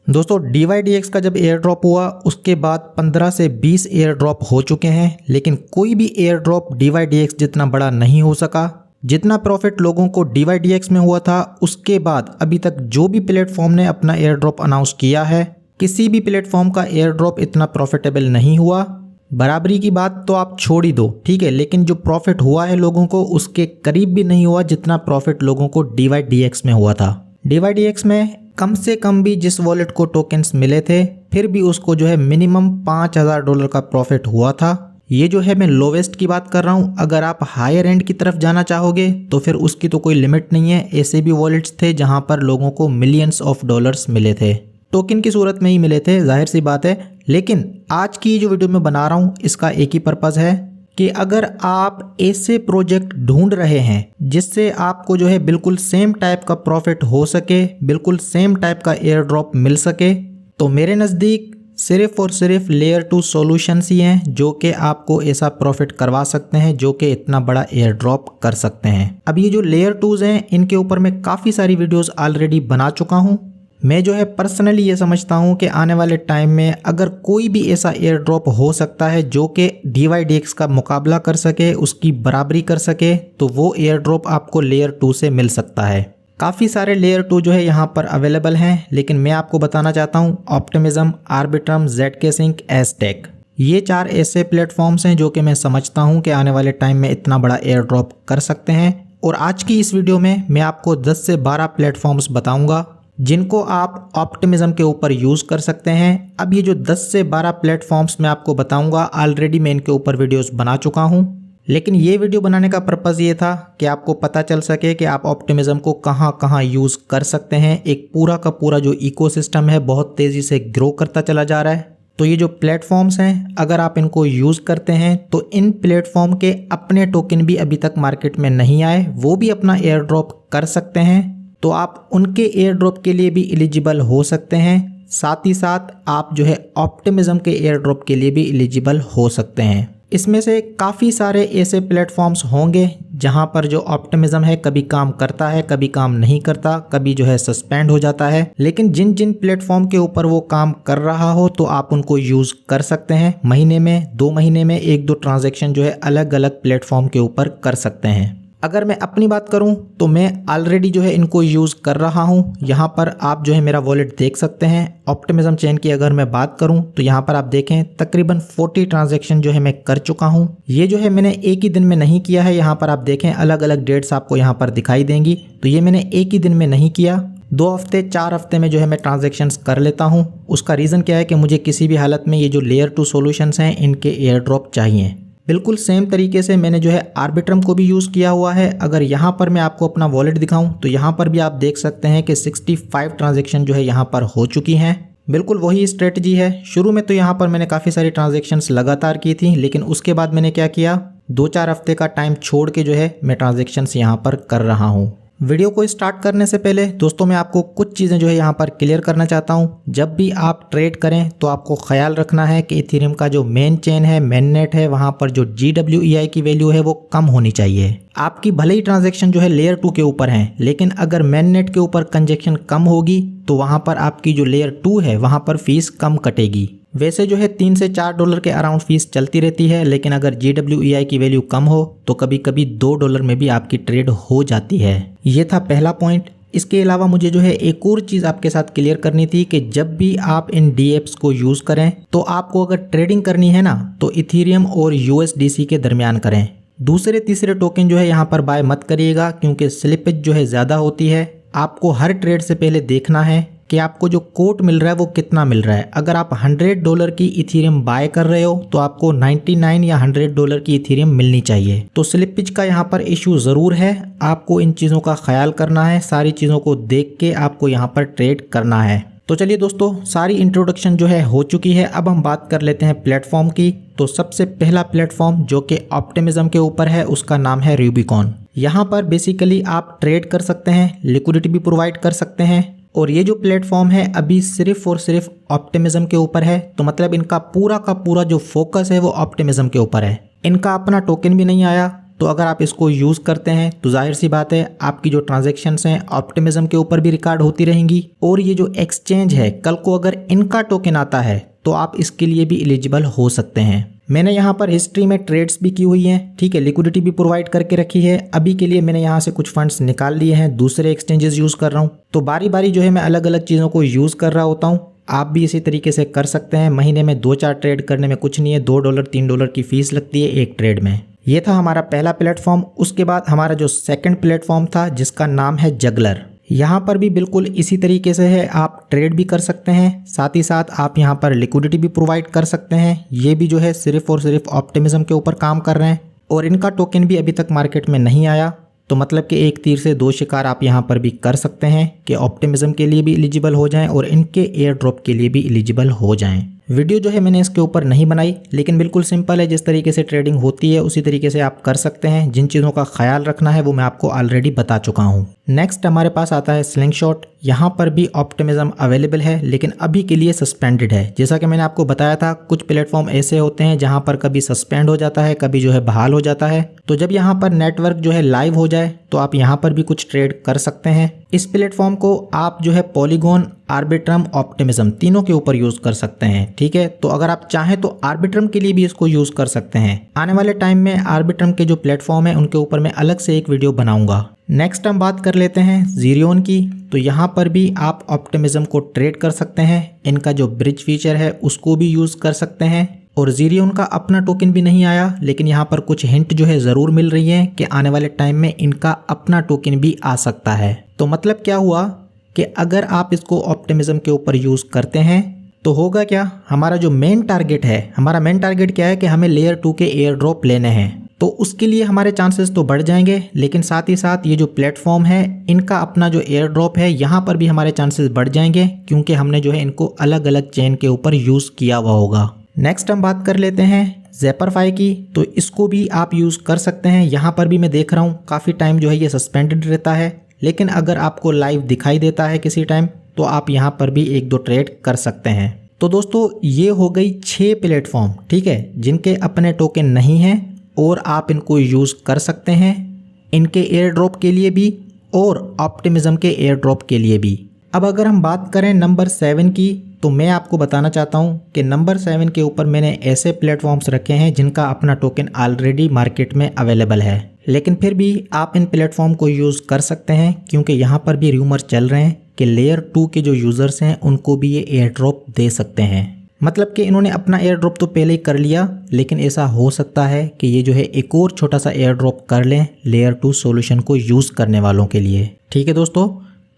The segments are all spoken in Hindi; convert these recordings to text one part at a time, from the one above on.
दोस्तों DYDX का जब एयर ड्रॉप हुआ उसके बाद 15 से 20 एयर ड्रॉप हो चुके हैं, लेकिन कोई भी एयर ड्रॉप DYDX जितना बड़ा नहीं हो सका। जितना प्रॉफिट लोगों को DYDX में हुआ था उसके बाद अभी तक जो भी प्लेटफॉर्म ने अपना एयर ड्रॉप अनाउंस किया है, किसी भी प्लेटफॉर्म का एयर ड्रॉप इतना प्रॉफिटेबल नहीं हुआ। बराबरी की बात तो आप छोड़ ही दो, ठीक है, लेकिन जो प्रॉफिट हुआ है लोगों को उसके करीब भी नहीं हुआ जितना प्रॉफिट लोगों को DYDX में हुआ था। DYDX में कम से कम भी जिस वॉलेट को टोकन्स मिले थे फिर भी उसको जो है मिनिमम $5000 का प्रॉफिट हुआ था। ये जो है मैं लोवेस्ट की बात कर रहा हूँ। अगर आप हायर एंड की तरफ जाना चाहोगे तो फिर उसकी तो कोई लिमिट नहीं है। ऐसे भी वॉलेट्स थे जहां पर लोगों को मिलियंस ऑफ डॉलर्स मिले थे, टोकन की सूरत में ही मिले थे, जाहिर सी बात है। लेकिन आज की जो वीडियो मैं बना रहा हूँ इसका एक ही पर्पज़ है कि अगर आप ऐसे प्रोजेक्ट ढूंढ रहे हैं जिससे आपको जो है बिल्कुल सेम टाइप का प्रॉफिट हो सके, बिल्कुल सेम टाइप का एयर ड्रॉप मिल सके, तो मेरे नज़दीक सिर्फ और सिर्फ लेयर 2 सॉल्यूशंस ही हैं जो कि आपको ऐसा प्रॉफिट करवा सकते हैं, जो कि इतना बड़ा एयर ड्रॉप कर सकते हैं। अब ये जो लेयर 2s हैं इनके ऊपर मैं काफ़ी सारी वीडियोस ऑलरेडी बना चुका हूँ। मैं जो है पर्सनली ये समझता हूँ कि आने वाले टाइम में अगर कोई भी ऐसा एयर ड्रॉप हो सकता है जो कि DYDX का मुकाबला कर सके, उसकी बराबरी कर सके, तो वो एयर ड्रॉप आपको लेयर 2 से मिल सकता है। काफ़ी सारे लेयर 2 जो है यहाँ पर अवेलेबल हैं, लेकिन मैं आपको बताना चाहता हूँ optimism, Arbitrum, ZK Sync, Aztec, ये 4 ऐसे प्लेटफॉर्म्स हैं जो कि मैं समझता हूँ कि आने वाले टाइम में इतना बड़ा एयर ड्रॉप कर सकते हैं। और आज की इस वीडियो में मैं आपको 10 से 12 प्लेटफॉर्म्स बताऊँगा जिनको आप ऑप्टिमिज्म के ऊपर यूज़ कर सकते हैं। अब ये जो 10 से 12 प्लेटफॉर्म्स मैं आपको बताऊंगा, ऑलरेडी मैं इनके ऊपर वीडियोस बना चुका हूं, लेकिन ये वीडियो बनाने का पर्पज़ ये था कि आपको पता चल सके कि आप ऑप्टिमिज्म को कहां कहां यूज़ कर सकते हैं। एक पूरा का पूरा जो इकोसिस्टम है बहुत तेज़ी से ग्रो करता चला जा रहा है। तो ये जो प्लेटफॉर्म्स हैं अगर आप इनको यूज़ करते हैं तो इन प्लेटफॉर्म के अपने टोकन भी अभी तक मार्केट में नहीं आए, वो भी अपना एयर ड्रॉप कर सकते हैं, तो आप उनके एयर ड्रॉप के लिए भी एलिजिबल हो सकते हैं। साथ ही साथ आप जो है ऑप्टिमिज्म के एयर ड्रॉप के लिए भी एलिजिबल हो सकते हैं। इसमें से काफ़ी सारे ऐसे प्लेटफॉर्म्स होंगे जहां पर जो ऑप्टिमिज्म है कभी काम करता है, कभी काम नहीं करता, कभी जो है सस्पेंड हो जाता है, लेकिन जिन जिन प्लेटफॉर्म के ऊपर वो काम कर रहा हो तो आप उनको यूज़ कर सकते हैं। महीने में, 2 महीने में 1-2 ट्रांजैक्शन जो है अलग अलग प्लेटफॉर्म के ऊपर कर सकते हैं। अगर मैं अपनी बात करूं तो मैं ऑलरेडी जो है इनको यूज़ कर रहा हूं। यहाँ पर आप जो है मेरा वॉलेट देख सकते हैं। ऑप्टिमिज्म चेन की अगर मैं बात करूं तो यहाँ पर आप देखें तकरीबन 40 ट्रांजैक्शन जो है मैं कर चुका हूं। ये जो है मैंने एक ही दिन में नहीं किया है। यहाँ पर आप देखें अलग अलग डेट्स आपको यहाँ पर दिखाई देंगी, तो ये मैंने एक ही दिन में नहीं किया, 2 हफ्ते 4 हफ्ते में जो है मैं ट्रांजेक्शन्स कर लेता हूँ। उसका रीज़न क्या है कि मुझे किसी भी हालत में ये जो लेयर 2 सॉल्यूशंस हैं इनके एयर ड्रॉप चाहिए। बिल्कुल सेम तरीके से मैंने जो है आर्बिट्रम को भी यूज़ किया हुआ है। अगर यहाँ पर मैं आपको अपना वॉलेट दिखाऊं तो यहाँ पर भी आप देख सकते हैं कि 65 ट्रांजैक्शन जो है यहाँ पर हो चुकी हैं। बिल्कुल वही स्ट्रेटजी है। शुरू में तो यहाँ पर मैंने काफ़ी सारी ट्रांजैक्शंस लगातार की थी, लेकिन उसके बाद मैंने क्या किया, 2-4 हफ्ते का टाइम छोड़ के जो है मैं ट्रांजैक्शंस यहाँ पर कर रहा हूँ। वीडियो को स्टार्ट करने से पहले दोस्तों मैं आपको कुछ चीज़ें जो है यहाँ पर क्लियर करना चाहता हूँ। जब भी आप ट्रेड करें तो आपको ख्याल रखना है कि इथेरियम का जो मेन चेन है, मेन नेट है, वहाँ पर जो GWEI की वैल्यू है वो कम होनी चाहिए। आपकी भले ही ट्रांजैक्शन जो है लेयर 2 के ऊपर है, लेकिन अगर मेन नेट के ऊपर कंजेक्शन कम होगी तो वहाँ पर आपकी जो लेयर 2 है वहाँ पर फीस कम कटेगी। वैसे जो है $3 से $4 के अराउंड फीस चलती रहती है, लेकिन अगर GWEI की वैल्यू कम हो तो कभी कभी $2 में भी आपकी ट्रेड हो जाती है। ये था पहला पॉइंट। इसके अलावा मुझे जो है एक और चीज़ आपके साथ क्लियर करनी थी कि जब भी आप इन DApps को यूज़ करें तो आपको अगर ट्रेडिंग करनी है ना तो इथेरियम और USDC के दरमियान करें। दूसरे तीसरे टोकन जो है यहाँ पर बाय मत करिएगा, क्योंकि स्लिपेज जो है ज़्यादा होती है। आपको हर ट्रेड से पहले देखना है कि आपको जो कोट मिल रहा है वो कितना मिल रहा है। अगर आप $100 की इथेरियम बाय कर रहे हो तो आपको 99 या $100 की इथेरियम मिलनी चाहिए। तो स्लिपेज का यहाँ पर इशू ज़रूर है, आपको इन चीज़ों का ख्याल करना है। सारी चीज़ों को देख के आपको यहाँ पर ट्रेड करना है। तो चलिए दोस्तों, सारी इंट्रोडक्शन जो है हो चुकी है। अब हम बात कर लेते हैं प्लेटफॉर्म की। तो सबसे पहला प्लेटफॉर्म जो कि ऑप्टिमिज्म के ऊपर है उसका नाम है रूबिकॉन। यहाँ पर बेसिकली आप ट्रेड कर सकते हैं, लिक्विडिटी भी प्रोवाइड कर सकते हैं। और ये जो प्लेटफॉर्म है अभी सिर्फ और सिर्फ ऑप्टिमिज्म के ऊपर है, तो मतलब इनका पूरा का पूरा जो फोकस है वो ऑप्टिमिज्म के ऊपर है। इनका अपना टोकन भी नहीं आया, तो तो अगर आप इसको यूज़ करते हैं तो जाहिर सी बात है आपकी जो ट्रांजैक्शंस हैं ऑप्टिमिज्म के ऊपर भी रिकॉर्ड होती रहेंगी, और ये जो एक्सचेंज है कल को अगर इनका टोकन आता है तो आप इसके लिए भी एलिजिबल हो सकते हैं। मैंने यहाँ पर हिस्ट्री में ट्रेड्स भी की हुई हैं, ठीक है, लिक्विडिटी भी प्रोवाइड करके रखी है। अभी के लिए मैंने यहाँ से कुछ फंड्स निकाल लिए हैं, दूसरे एक्सचेंजेस यूज़ कर रहा हूँ। तो बारी बारी जो है मैं अलग अलग चीज़ों को यूज़ कर रहा होता हूँ। आप भी इसी तरीके से कर सकते हैं। महीने में 2-4 ट्रेड करने में कुछ नहीं है, $2 $3 की फीस लगती है एक ट्रेड में। ये था हमारा पहला प्लेटफॉर्म। उसके बाद हमारा जो सेकंड प्लेटफॉर्म था जिसका नाम है जगलर। यहाँ पर भी बिल्कुल इसी तरीके से है, आप ट्रेड भी कर सकते हैं, साथ ही साथ आप यहाँ पर लिक्विडिटी भी प्रोवाइड कर सकते हैं। ये भी जो है सिर्फ और सिर्फ ऑप्टिमिज्म के ऊपर काम कर रहे हैं, और इनका टोकन भी अभी तक मार्केट में नहीं आया। तो मतलब कि एक तीर से दो शिकार आप यहाँ पर भी कर सकते हैं कि ऑप्टिमिज्म के लिए भी एलिजिबल हो जाएं और इनके एयर ड्रॉप के लिए भी एलिजिबल हो जाएं। वीडियो जो है मैंने इसके ऊपर नहीं बनाई, लेकिन बिल्कुल सिंपल है, जिस तरीके से ट्रेडिंग होती है उसी तरीके से आप कर सकते हैं। जिन चीज़ों का ख्याल रखना है वो मैं आपको ऑलरेडी बता चुका हूँ। नेक्स्ट हमारे पास आता है स्लिंगशॉट। यहाँ पर भी ऑप्टिमिज्म अवेलेबल है, लेकिन अभी के लिए सस्पेंडेड है। जैसा कि मैंने आपको बताया था, कुछ प्लेटफॉर्म ऐसे होते हैं जहाँ पर कभी सस्पेंड हो जाता है, कभी जो है बहाल हो जाता है। तो जब यहाँ पर नेटवर्क जो है लाइव हो जाए तो आप यहाँ पर भी कुछ ट्रेड कर सकते हैं। इस प्लेटफॉर्म को आप जो है पॉलीगॉन, आर्बिट्रम, ऑप्टिमिज्म तीनों के ऊपर यूज कर सकते हैं, ठीक है। तो अगर आप चाहें तो आर्बिट्रम के लिए भी इसको यूज कर सकते हैं। आने वाले टाइम में आर्बिट्रम के जो प्लेटफॉर्म है उनके ऊपर मैं अलग से एक वीडियो बनाऊंगा। नेक्स्ट हम बात कर लेते हैं ज़ीरियोन की। तो यहाँ पर भी आप ऑप्टिमिज्म को ट्रेड कर सकते हैं। इनका जो ब्रिज फीचर है उसको भी यूज कर सकते हैं, और ज़ीरियोन का अपना टोकन भी नहीं आया, लेकिन यहाँ पर कुछ हिंट जो है ज़रूर मिल रही है कि आने वाले टाइम में इनका अपना टोकन भी आ सकता है। तो मतलब क्या हुआ कि अगर आप इसको ऑप्टिमिज्म के ऊपर यूज़ करते हैं तो होगा क्या, हमारा जो मेन टारगेट है, हमारा मेन टारगेट क्या है कि हमें लेयर 2 के एयर ड्रॉप लेने हैं। तो उसके लिए हमारे चांसेस तो बढ़ जाएंगे, लेकिन साथ ही साथ ये जो प्लेटफॉर्म है इनका अपना जो एयर ड्रॉप है यहाँ पर भी हमारे चांसेस बढ़ जाएंगे, क्योंकि हमने जो है इनको अलग अलग चेन के ऊपर यूज़ किया हुआ होगा। नेक्स्ट हम बात कर लेते हैं ज़ेपरफाई की। तो इसको भी आप यूज़ कर सकते हैं। यहाँ पर भी मैं देख रहा हूँ काफ़ी टाइम जो है ये सस्पेंडेड रहता है, लेकिन अगर आपको लाइव दिखाई देता है किसी टाइम तो आप यहाँ पर भी 1-2 ट्रेड कर सकते हैं। तो दोस्तों ये हो गई 6 प्लेटफॉर्म, ठीक है, जिनके अपने टोकन नहीं हैं और आप इनको यूज़ कर सकते हैं, इनके एयर ड्रॉप के लिए भी और ऑप्टिमिज्म के एयर ड्रॉप के लिए भी। अब अगर हम बात करें नंबर 7 की, तो मैं आपको बताना चाहता हूं कि नंबर 7 के ऊपर मैंने ऐसे प्लेटफॉर्म्स रखे हैं जिनका अपना टोकन ऑलरेडी मार्केट में अवेलेबल है, लेकिन फिर भी आप इन प्लेटफॉर्म को यूज़ कर सकते हैं, क्योंकि यहाँ पर भी रूमर चल रहे हैं कि लेयर 2 के जो यूज़र्स हैं उनको भी ये एयर ड्रॉप दे सकते हैं। मतलब कि इन्होंने अपना एयर ड्रॉप तो पहले ही कर लिया, लेकिन ऐसा हो सकता है कि ये जो है एक और छोटा सा एयर ड्रॉप कर लें लेयर 2 सॉल्यूशन को यूज़ करने वालों के लिए, ठीक है दोस्तों।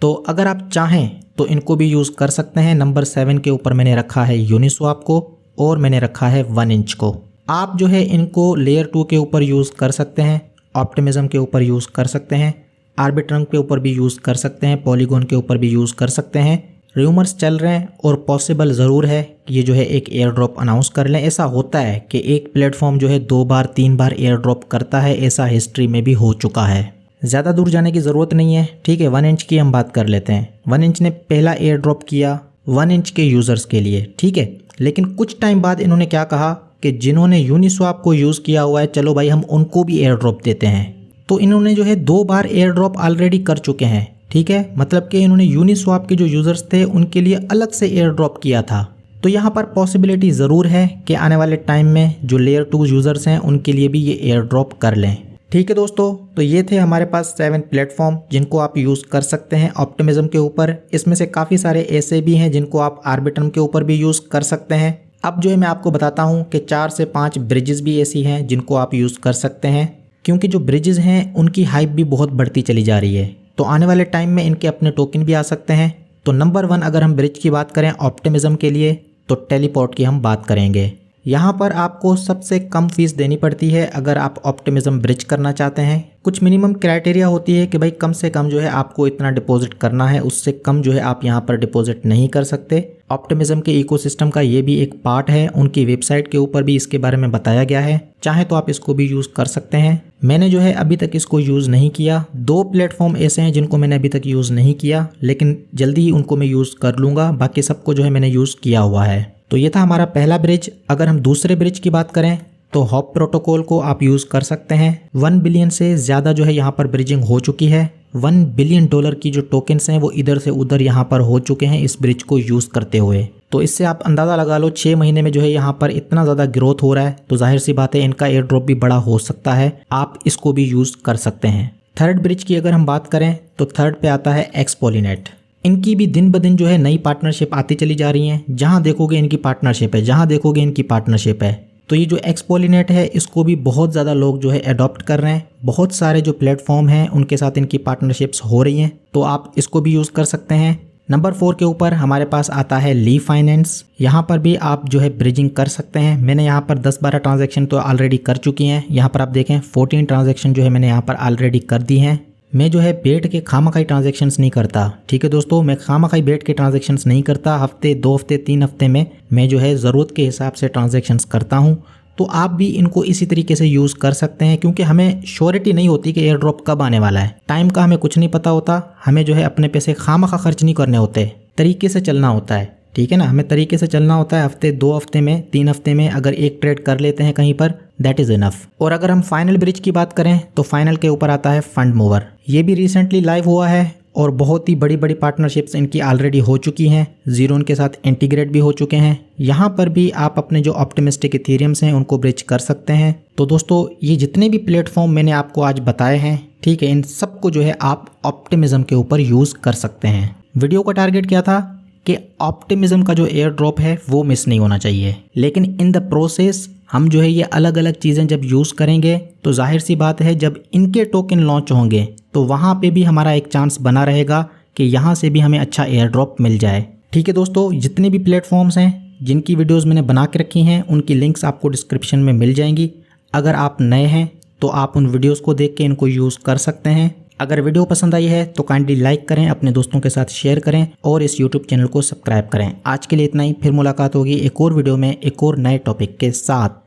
तो अगर आप चाहें तो इनको भी यूज़ कर सकते हैं। नंबर 7 के ऊपर मैंने रखा है यूनिस्वाप को और मैंने रखा है 1 इंच को। आप जो है इनको लेयर 2 के ऊपर यूज़ कर सकते हैं, ऑप्टिमिज्म के ऊपर यूज़ कर सकते हैं, आर्बिट्रम के ऊपर भी यूज़ कर सकते हैं, पॉलीगॉन के ऊपर भी यूज़ कर सकते हैं। रूमर्स चल रहे हैं और पॉसिबल ज़रूर है कि ये जो है एक एयर ड्रॉप अनाउंस कर लें। ऐसा होता है कि एक प्लेटफॉर्म जो है 2 बार 3 बार एयर ड्रॉप करता है, ऐसा हिस्ट्री में भी हो चुका है। ज़्यादा दूर जाने की ज़रूरत नहीं है, ठीक है। 1 इंच की हम बात कर लेते हैं। 1 इंच ने पहला एयर ड्रॉप किया 1 इंच के यूज़र्स के लिए, ठीक है, लेकिन कुछ टाइम बाद इन्होंने क्या कहा कि जिन्होंने यूनिस्वाप को यूज़ किया हुआ है चलो भाई हम उनको भी एयर ड्रॉप देते हैं। तो इन्होंने जो है 2 बार एयर ड्रॉप ऑलरेडी कर चुके हैं, ठीक है। मतलब कि इन्होंने यूनिस्वाप के जो यूज़र्स थे उनके लिए अलग से एयर ड्रॉप किया था। तो यहाँ पर पॉसिबिलिटी ज़रूर है कि आने वाले टाइम में जो लेयर 2 यूज़र्स हैं उनके लिए भी ये एयर ड्रॉप कर लें, ठीक है दोस्तों। तो ये थे हमारे पास 7 प्लेटफॉर्म जिनको आप यूज़ कर सकते हैं ऑप्टिमिज्म के ऊपर। इसमें से काफ़ी सारे ऐसे भी हैं जिनको आप आर्बिट्रम के ऊपर भी यूज़ कर सकते हैं। अब जो है मैं आपको बताता हूँ कि 4 से 5 ब्रिजेस भी ऐसी हैं जिनको आप यूज़ कर सकते हैं, क्योंकि जो ब्रिजेस हैं उनकी हाइप भी बहुत बढ़ती चली जा रही है। तो आने वाले टाइम में इनके अपने टोकन भी आ सकते हैं। तो नंबर 1 अगर हम ब्रिज की बात करें ऑप्टिमिज्म के लिए तो टेलीपोर्ट की हम बात करेंगे। यहाँ पर आपको सबसे कम फीस देनी पड़ती है अगर आप ऑप्टिमिज्म ब्रिज करना चाहते हैं। कुछ मिनिमम क्राइटेरिया होती है कि भाई कम से कम जो है आपको इतना डिपॉजिट करना है, उससे कम जो है आप यहाँ पर डिपॉजिट नहीं कर सकते। ऑप्टिमिज्म के इकोसिस्टम का ये भी एक पार्ट है, उनकी वेबसाइट के ऊपर भी इसके बारे में बताया गया है। चाहे तो आप इसको भी यूज़ कर सकते हैं। मैंने जो है अभी तक इसको यूज़ नहीं किया। 2 प्लेटफॉर्म ऐसे हैं जिनको मैंने अभी तक यूज़ नहीं किया, लेकिन जल्दी ही उनको मैं यूज़ कर लूँगा। बाकी सबको जो है मैंने यूज़ किया हुआ है। तो ये था हमारा पहला ब्रिज। अगर हम दूसरे ब्रिज की बात करें तो हॉप प्रोटोकॉल को आप यूज़ कर सकते हैं। 1 बिलियन से ज़्यादा जो है यहाँ पर ब्रिजिंग हो चुकी है। $1 बिलियन की जो टोकन्स हैं वो इधर से उधर यहाँ पर हो चुके हैं इस ब्रिज को यूज़ करते हुए। तो इससे आप अंदाज़ा लगा लो 6 महीने में जो है यहाँ पर इतना ज़्यादा ग्रोथ हो रहा है, तो जाहिर सी बात है इनका एयर ड्रॉप भी बड़ा हो सकता है, आप इसको भी यूज़ कर सकते हैं। थर्ड ब्रिज की अगर हम बात करें तो थर्ड पे आता है एक्सपोलिनेट। इनकी भी दिन ब दिन जो है नई पार्टनरशिप आती चली जा रही हैं, जहाँ देखोगे इनकी पार्टनरशिप है, जहाँ देखोगे इनकी पार्टनरशिप है। तो ये जो एक्सपोलिनेट है इसको भी बहुत ज़्यादा लोग जो है अडॉप्ट कर रहे हैं। बहुत सारे जो प्लेटफॉर्म हैं उनके साथ इनकी पार्टनरशिप्स हो रही हैं, तो आप इसको भी यूज़ कर सकते हैं। नंबर 4 के ऊपर हमारे पास आता है ली फाइनेंस। यहाँ पर भी आप जो है ब्रिजिंग कर सकते हैं। मैंने यहाँ पर 10-12 ट्रांजैक्शन तो ऑलरेडी कर चुकी हैं। यहाँ पर आप देखें 14 ट्रांजैक्शन जो है मैंने यहाँ पर ऑलरेडी कर दी हैं। मैं जो है बैठ के खामखाई ट्रांजैक्शंस नहीं करता, ठीक है दोस्तों, मैं खामखाई बैठ के ट्रांजैक्शंस नहीं करता। हफ्ते 2 हफ्ते 3 हफ्ते में मैं जो है ज़रूरत के हिसाब से ट्रांजैक्शंस करता हूँ। तो आप भी इनको इसी तरीके से यूज़ कर सकते हैं, क्योंकि हमें श्योरिटी नहीं होती कि एयर ड्रॉप कब आने वाला है। टाइम का हमें कुछ नहीं पता होता। हमें जो है अपने पैसे खामखा खर्च नहीं करने होते, तरीके से चलना होता है, ठीक है ना। हमें तरीके से चलना होता है। हफ्ते 2 हफ्ते में 3 हफ्ते में अगर एक ट्रेड कर लेते हैं कहीं पर, दैट इज़ इनफ। और अगर हम फाइनल ब्रिज की बात करें तो फाइनल के ऊपर आता है फंड मूवर। ये भी रिसेंटली लाइव हुआ है और बहुत ही बड़ी बड़ी पार्टनरशिप्स इनकी ऑलरेडी हो चुकी हैं। ज़ीरोन के साथ इंटीग्रेट भी हो चुके हैं। यहाँ पर भी आप अपने जो ऑप्टिमिस्टिक इथेरियम्स हैं उनको ब्रिज कर सकते हैं। तो दोस्तों ये जितने भी प्लेटफॉर्म मैंने आपको आज बताए हैं, ठीक है, इन सबको जो है आप ऑप्टिमिज्म के ऊपर यूज़ कर सकते हैं। वीडियो का टारगेट क्या था कि ऑप्टिमिज्म का जो एयर ड्रॉप है वो मिस नहीं होना चाहिए, लेकिन इन द प्रोसेस हम जो है ये अलग अलग चीज़ें जब यूज़ करेंगे तो जाहिर सी बात है जब इनके टोकन लॉन्च होंगे तो वहाँ पे भी हमारा एक चांस बना रहेगा कि यहाँ से भी हमें अच्छा एयर ड्रॉप मिल जाए। ठीक है दोस्तों, जितने भी प्लेटफॉर्म्स हैं जिनकी वीडियोज़ मैंने बना के रखी हैं उनकी लिंक्स आपको डिस्क्रिप्शन में मिल जाएंगी। अगर आप नए हैं तो आप उन वीडियोज़ को देख के इनको यूज़ कर सकते हैं। अगर वीडियो पसंद आई है तो काइंडली लाइक करें, अपने दोस्तों के साथ शेयर करें और इस यूट्यूब चैनल को सब्सक्राइब करें। आज के लिए इतना ही, फिर मुलाकात होगी एक और वीडियो में एक और नए टॉपिक के साथ।